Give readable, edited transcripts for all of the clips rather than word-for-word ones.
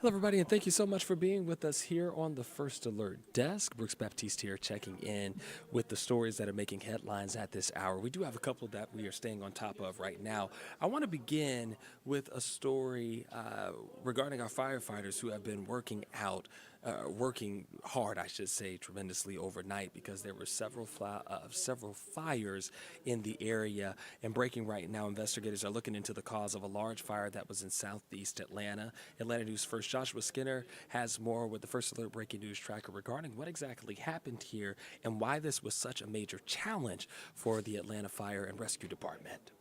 Hello, everybody, and thank you so much for being with us here on the First Alert Desk. Brooks Baptiste here, checking in with the stories that are making headlines at this hour. We do have a couple that we are staying on top of right now. I want to begin with a story regarding our firefighters who have been working hard, I should say, tremendously overnight because there were several fires in the area. And breaking right now, investigators are looking into the cause of a large fire that was in southeast Atlanta. Atlanta News First Joshua Skinner has more with the First Alert Breaking News Tracker regarding what exactly happened here and why this was such a major challenge for the Atlanta Fire and Rescue Department.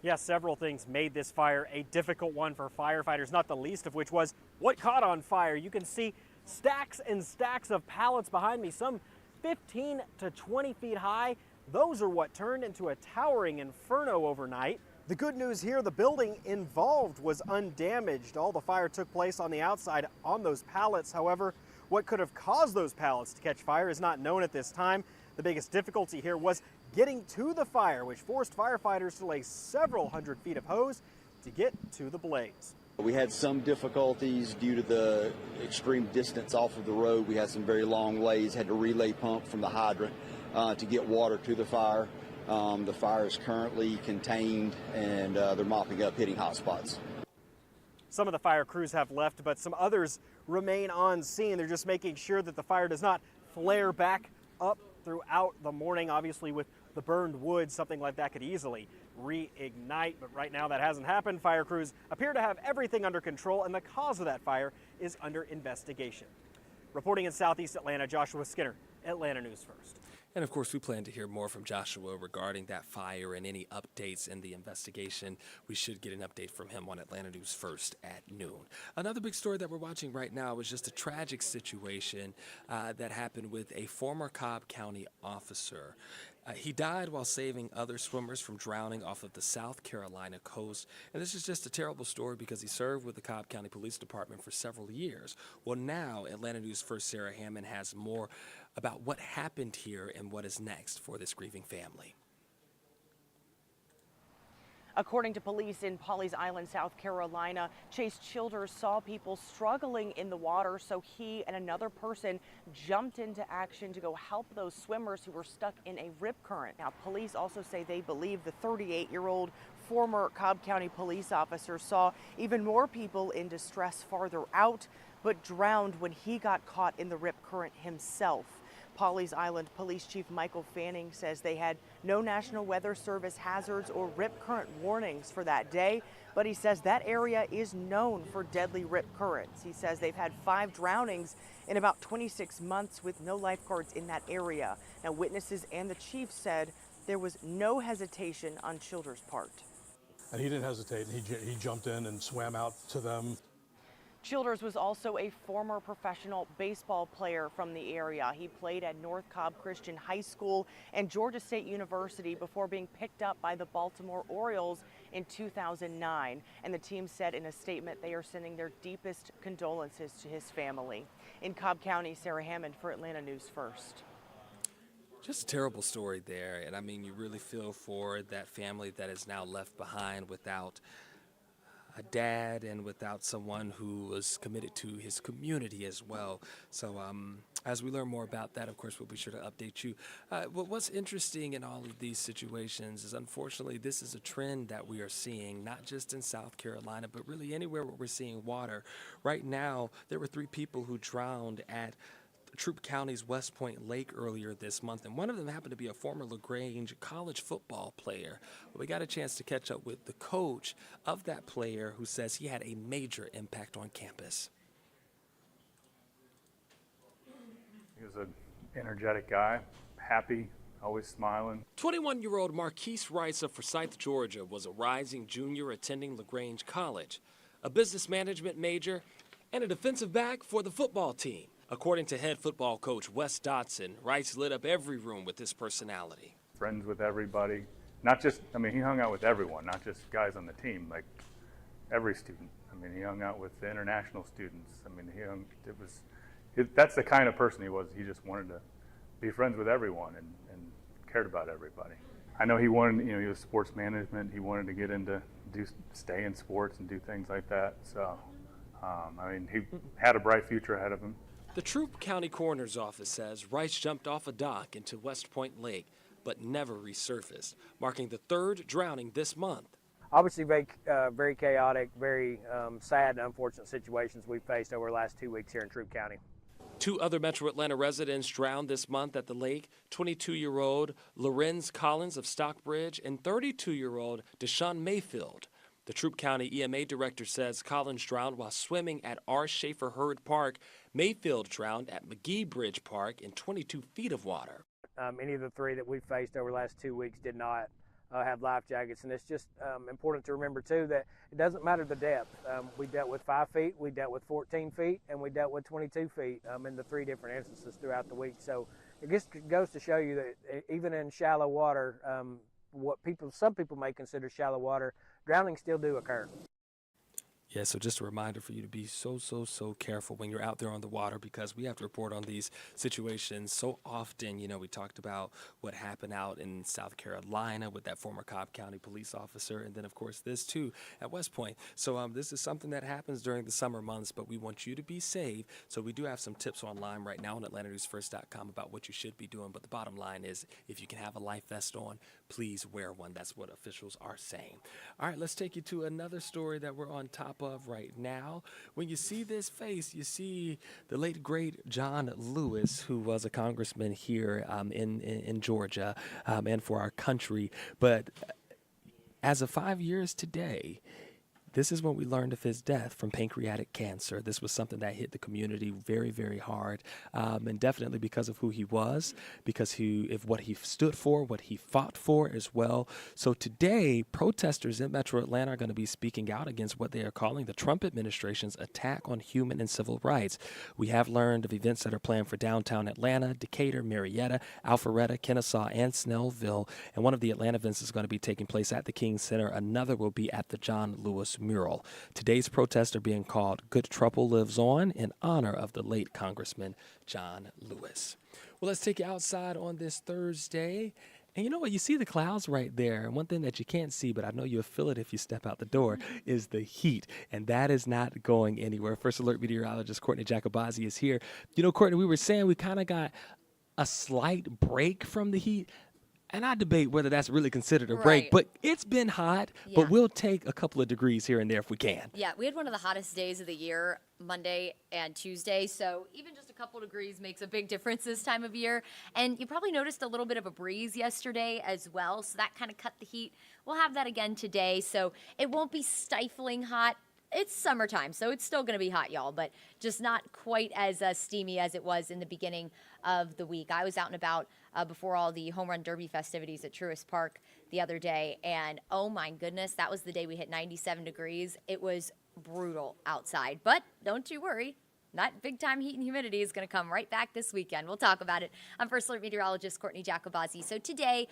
Yes, several things made this fire a difficult one for firefighters, not the least of which was what caught on fire. You can see stacks and stacks of pallets behind me, some 15 to 20 feet high. Those are what turned into a towering inferno overnight. The good news here, the building involved was undamaged. All the fire took place on the outside on those pallets. However, what could have caused those pallets to catch fire is not known at this time. The biggest difficulty here was getting to the fire, which forced firefighters to lay several hundred feet of hose to get to the blaze. We had some difficulties due to the extreme distance off of the road. We had some very long lays, had to relay pump from the hydrant to get water to the fire. The fire is currently contained and they're mopping up, hitting hot spots. Some of the fire crews have left, but some others remain on scene. They're just making sure that the fire does not flare back up throughout the morning. Obviously, with the burned wood, something like that could easily reignite, but right now that hasn't happened. Fire crews appear to have everything under control, and the cause of that fire is under investigation. Reporting in southeast Atlanta, Joshua Skinner, Atlanta News First. And of course, we plan to hear more from Joshua regarding that fire and any updates in the investigation. We should get an update from him on Atlanta News First at noon. Another big story that we're watching right now is just a tragic situation that happened with a former Cobb County officer. He died while saving other swimmers from drowning off of the South Carolina coast. And this is just a terrible story because he served with the Cobb County Police Department for several years. Well, now Atlanta News First Sarah Hammond has more about what happened here and what is next for this grieving family. According to police in Pawleys Island, South Carolina, Chase Childers saw people struggling in the water, so he and another person jumped into action to go help those swimmers who were stuck in a rip current. Now, police also say they believe the 38-year-old former Cobb County police officer saw even more people in distress farther out, but drowned when he got caught in the rip current himself. Pawleys Island Police Chief Michael Fanning says they had no National Weather Service hazards or rip current warnings for that day, but he says that area is known for deadly rip currents. He says they've had 5 drownings in about 26 months with no lifeguards in that area. Now, witnesses and the chief said there was no hesitation on Childers' part. And he didn't hesitate. He jumped in and swam out to them. Childers was also a former professional baseball player from the area. He played at North Cobb Christian High School and Georgia State University before being picked up by the Baltimore Orioles in 2009. And the team said in a statement they are sending their deepest condolences to his family. In Cobb County, Sarah Hammond for Atlanta News First. Just a terrible story there. And I mean, you really feel for that family that is now left behind without a dad and without someone who was committed to his community as well. So as we learn more about that, of course, we'll be sure to update you. What's interesting in all of these situations is, unfortunately, this is a trend that we are seeing, not just in South Carolina, but really anywhere where we're seeing water. Right now, there were 3 people who drowned at Troup County's West Point Lake earlier this month, and one of them happened to be a former LaGrange college football player. We got a chance to catch up with the coach of that player who says he had a major impact on campus. He was an energetic guy, happy, always smiling. 21-year-old Marquise Rice of Forsyth, Georgia, was a rising junior attending LaGrange College, a business management major, and a defensive back for the football team. According to head football coach Wes Dotson, Rice lit up every room with his personality. Friends with everybody. Not just, he hung out with everyone, not just guys on the team, like every student. He hung out with the international students. That's the kind of person he was. He just wanted to be friends with everyone and cared about everybody. I know he wanted, he was sports management. He wanted to get into stay in sports and do things like that. So, I mean, he had a bright future ahead of him. The Troup County Coroner's Office says Rice jumped off a dock into West Point Lake, but never resurfaced, marking the third drowning this month. Obviously, very chaotic, very sad and unfortunate situations we've faced over the last 2 weeks here in Troup County. 2 other Metro Atlanta residents drowned this month at the lake, 22-year-old Lorenz Collins of Stockbridge and 32-year-old Deshaun Mayfield. The Troup County EMA director says Collins drowned while swimming at R. Schaefer Hurd Park. Mayfield drowned at McGee Bridge Park in 22 feet of water. Any of the 3 that we've faced over the last 2 weeks did not have life jackets, and it's just important to remember too that it doesn't matter the depth. We dealt with 5 feet, we dealt with 14 feet, and we dealt with 22 feet in the 3 different instances throughout the week. So it just goes to show you that even in shallow water, some people may consider shallow water, drownings still do occur. Yeah, so just a reminder for you to be so careful when you're out there on the water, because we have to report on these situations so often. You know, we talked about what happened out in South Carolina with that former Cobb County police officer, and then, of course, this too at West Point. So this is something that happens during the summer months, but we want you to be safe. So we do have some tips online right now on AtlantaNewsFirst.com about what you should be doing. But the bottom line is, if you can have a life vest on, please wear one. That's what officials are saying. All right, let's take you to another story that we're on top of right now. When you see this face, you see the late great John Lewis, who was a congressman here in Georgia and for our country. But as of 5 years today, this is when we learned of his death from pancreatic cancer. This was something that hit the community very hard, and definitely because of who he was, because of what he stood for, what he fought for as well. So today, protesters in Metro Atlanta are going to be speaking out against what they are calling the Trump administration's attack on human and civil rights. We have learned of events that are planned for downtown Atlanta, Decatur, Marietta, Alpharetta, Kennesaw, and Snellville. And one of the Atlanta events is going to be taking place at the King Center. Another will be at the John Lewis mural. Today's protests are being called Good Trouble Lives On in honor of the late Congressman John Lewis. Well, let's take you outside on this Thursday. And you know what? You see the clouds right there. And one thing that you can't see, but I know you'll feel it if you step out the door, is the heat. And that is not going anywhere. First Alert meteorologist Courtney Jacobazzi is here. You know, Courtney, we were saying we kind of got a slight break from the heat. And I debate whether that's really considered a break, but it's been hot, but we'll take a couple of degrees here and there if we can. Yeah, we had one of the hottest days of the year, Monday and Tuesday, so even just a couple degrees makes a big difference this time of year. And you probably noticed a little bit of a breeze yesterday as well, so that kind of cut the heat. We'll have that again today, so it won't be stifling hot. It's summertime, so it's still going to be hot, y'all, but just not quite as steamy as it was in the beginning of the week. I was out and about before all the Home Run Derby festivities at Truist Park the other day, and oh my goodness, that was the day we hit 97 degrees. It was brutal outside, but don't you worry. That big-time heat and humidity is going to come right back this weekend. We'll talk about it. I'm First Alert meteorologist Courtney Jacobazzi. So today,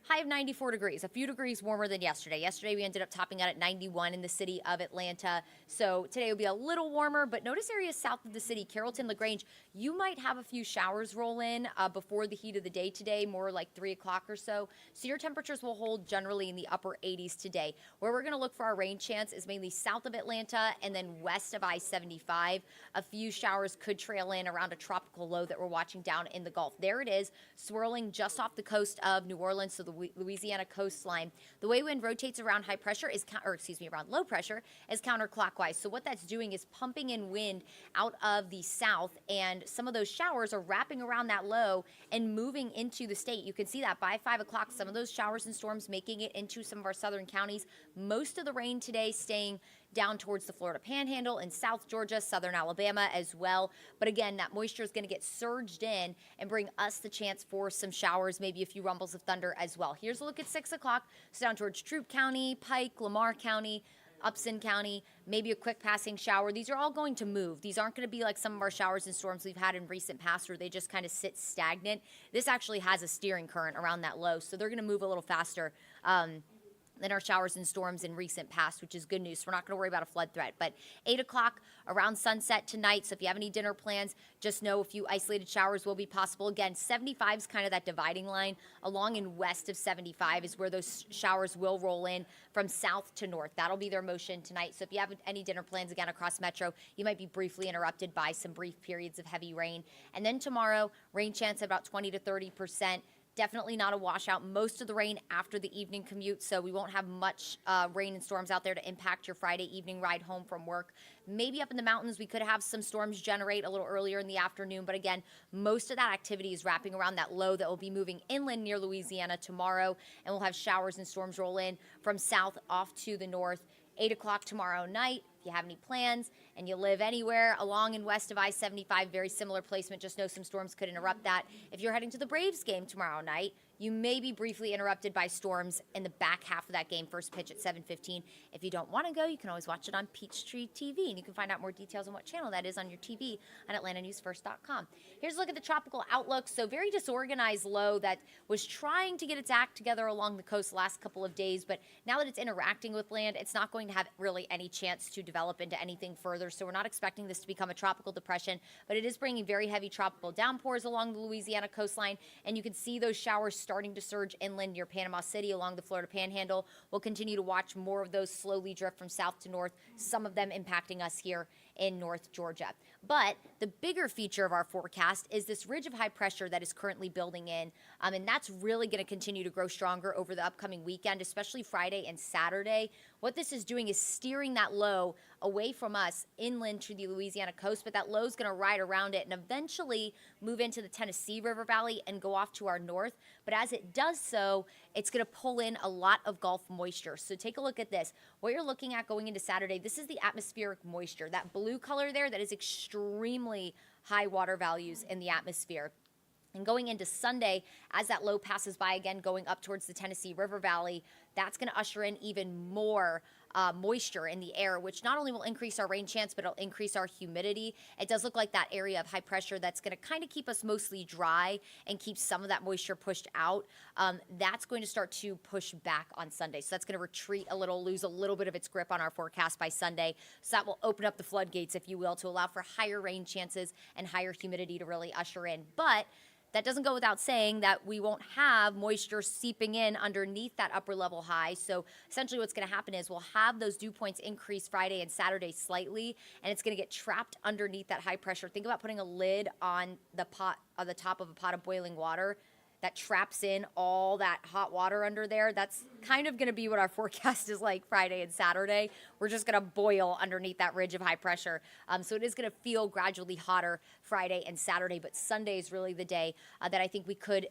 high of 94 degrees, a few degrees warmer than yesterday. Yesterday, we ended up topping out at 91 in the city of Atlanta. So today will be a little warmer, but notice areas south of the city, Carrollton, LaGrange, you might have a few showers roll in before the heat of the day today, more like 3 o'clock or so. So your temperatures will hold generally in the upper 80s today. Where we're going to look for our rain chance is mainly south of Atlanta and then west of I-75. A few showers could trail in around a tropical low that we're watching down in the Gulf. There it is, swirling just off the coast of New Orleans, so the Louisiana coastline. The way wind rotates around high pressure is, around low pressure is counterclockwise. So what that's doing is pumping in wind out of the south, and some of those showers are wrapping around that low and moving into the state. You can see that by 5 o'clock, some of those showers and storms making it into some of our southern counties. Most of the rain today staying down towards the Florida Panhandle and South Georgia, southern Alabama as well. But again, that moisture is going to get surged in and bring us the chance for some showers, maybe a few rumbles of thunder as well. Here's a look at 6 o'clock. So down towards Troup County, Pike, Lamar County, Upson County, maybe a quick passing shower. These are all going to move. These aren't going to be like some of our showers and storms we've had in recent past where they just kind of sit stagnant. This actually has a steering current around that low, so they're going to move a little faster. than our showers and storms in recent past, which is good news. We're not going to worry about a flood threat. But 8 o'clock around sunset tonight, so if you have any dinner plans, just know a few isolated showers will be possible. Again, 75 is kind of that dividing line. Along and west of 75 is where those showers will roll in from south to north. That'll be their motion tonight. So if you have any dinner plans, again, across Metro, you might be briefly interrupted by some brief periods of heavy rain. And then tomorrow, rain chance about 20 to 30%. Definitely not a washout. Most of the rain after the evening commute, so we won't have much rain and storms out there to impact your Friday evening ride home from work. Maybe up in the mountains, we could have some storms generate a little earlier in the afternoon, but again, most of that activity is wrapping around that low that will be moving inland near Louisiana tomorrow, and we'll have showers and storms roll in from south off to the north. 8 o'clock tomorrow night. If you have any plans and you live anywhere along and west of I-75, very similar placement, just know some storms could interrupt that. If you're heading to the Braves game tomorrow night, you may be briefly interrupted by storms in the back half of that game, first pitch at 7:15. If you don't want to go, you can always watch it on Peachtree TV, and you can find out more details on what channel that is on your TV on AtlantaNewsFirst.com. Here's a look at the tropical outlook. So very disorganized low that was trying to get its act together along the coast the last couple of days, but now that it's interacting with land, it's not going to have really any chance to develop into anything further. So we're not expecting this to become a tropical depression, but it is bringing very heavy tropical downpours along the Louisiana coastline, and you can see those showers starting to surge inland near Panama City along the Florida Panhandle. We'll continue to watch more of those slowly drift from south to north, some of them impacting us here in North Georgia. But the bigger feature of our forecast is this ridge of high pressure that is currently building in, and that's really going to continue to grow stronger over the upcoming weekend, especially Friday and Saturday. What this is doing is steering that low away from us inland to the Louisiana coast, but that low is going to ride around it and eventually move into the Tennessee River Valley and go off to our north. But as it does so, it's going to pull in a lot of Gulf moisture. So take a look at this. What you're looking at going into Saturday, this is the atmospheric moisture. That blue color there, that is extremely high water values in the atmosphere. And going into Sunday, as that low passes by again, going up towards the Tennessee River Valley, that's going to usher in even more moisture in the air, which not only will increase our rain chance, but it'll increase our humidity. It does look like that area of high pressure that's going to kind of keep us mostly dry and keep some of that moisture pushed out. That's going to start to push back on Sunday. So that's going to retreat a little, lose a little bit of its grip on our forecast by Sunday. So that will open up the floodgates, if you will, to allow for higher rain chances and higher humidity to really usher in. But that doesn't go without saying that we won't have moisture seeping in underneath that upper level high. So essentially what's going to happen is we'll have those dew points increase Friday and Saturday slightly, and it's going to get trapped underneath that high pressure. Think about putting a lid on the top of a pot of boiling water that traps in all that hot water under there. That's kind of going to be what our forecast is like Friday and Saturday. We're just going to boil underneath that ridge of high pressure. So it is going to feel gradually hotter Friday and Saturday, but Sunday is really the day that I think we could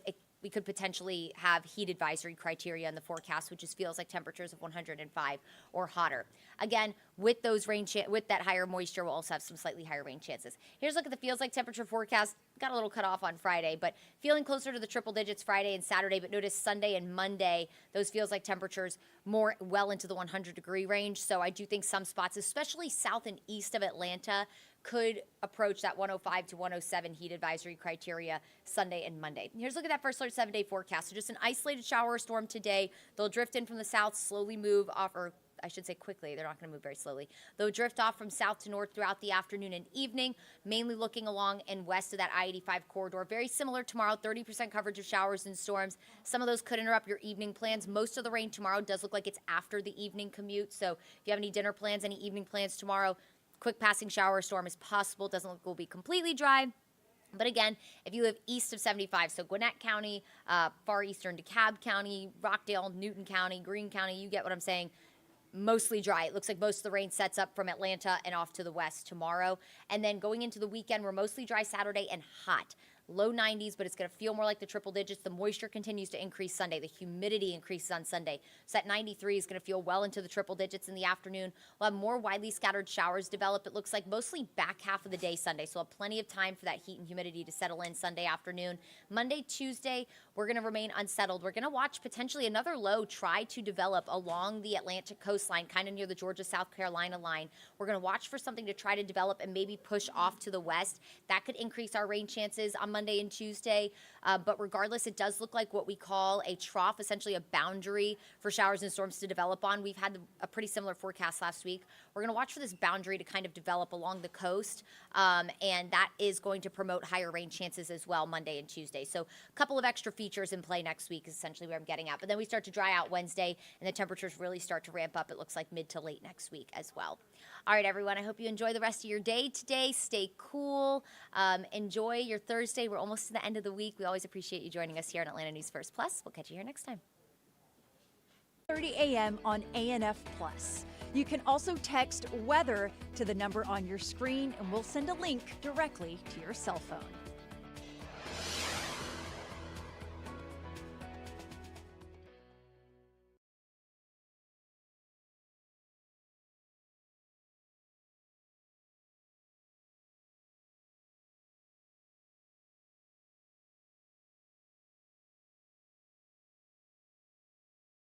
potentially have heat advisory criteria in the forecast, which just feels like temperatures of 105 or hotter. Again, with those with that higher moisture, we'll also have some slightly higher rain chances. Here's a look at the feels like temperature forecast. Got a little cut off on Friday, but feeling closer to the triple digits Friday and Saturday, but notice Sunday and Monday, those feels like temperatures more well into the 100-degree range. So I do think some spots, especially south and east of Atlanta, could approach that 105 to 107 heat advisory criteria Sunday and Monday. Here's a look at that First Alert 7-day forecast. So just an isolated shower or storm today. They'll drift in from the south, slowly move off, or I should say quickly. They're not going to move very slowly. They'll drift off from south to north throughout the afternoon and evening, mainly looking along and west of that I-85 corridor. Very similar tomorrow, 30% coverage of showers and storms. Some of those could interrupt your evening plans. Most of the rain tomorrow does look like it's after the evening commute. So if you have any dinner plans, any evening plans tomorrow, quick passing shower or storm is possible. Doesn't look like it will be completely dry. But again, if you live east of 75, so Gwinnett County, far eastern DeKalb County, Rockdale, Newton County, Greene County, you get what I'm saying. Mostly dry. It looks like most of the rain sets up from Atlanta and off to the west tomorrow. And then going into the weekend, we're mostly dry Saturday and hot. Low 90s, but it's going to feel more like the triple digits. The moisture continues to increase Sunday. The humidity increases on Sunday. So that 93 is going to feel well into the triple digits in the afternoon. We'll have more widely scattered showers develop. It looks like mostly back half of the day Sunday. So we'll have plenty of time for that heat and humidity to settle in Sunday afternoon. Monday, Tuesday, we're going to remain unsettled. We're going to watch potentially another low try to develop along the Atlantic coastline, kind of near the Georgia-South Carolina line. We're going to watch for something to try to develop and maybe push off to the west. That could increase our rain chances on Monday and Tuesday. But regardless, it does look like what we call a trough, essentially a boundary for showers and storms to develop on. We've had a pretty similar forecast last week. We're going to watch for this boundary to kind of develop along the coast, and that is going to promote higher rain chances as well Monday and Tuesday. So a couple of extra features in play next week is essentially where I'm getting at. But then we start to dry out Wednesday, and the temperatures really start to ramp up. It looks like mid to late next week as well. All right, everyone, I hope you enjoy the rest of your day today. Stay cool. Enjoy your Thursday. We're almost to the end of the week. We always appreciate you joining us here on Atlanta News First Plus. We'll catch you here next time. 30 a.m. on ANF Plus. You can also text weather to the number on your screen, and we'll send a link directly to your cell phone.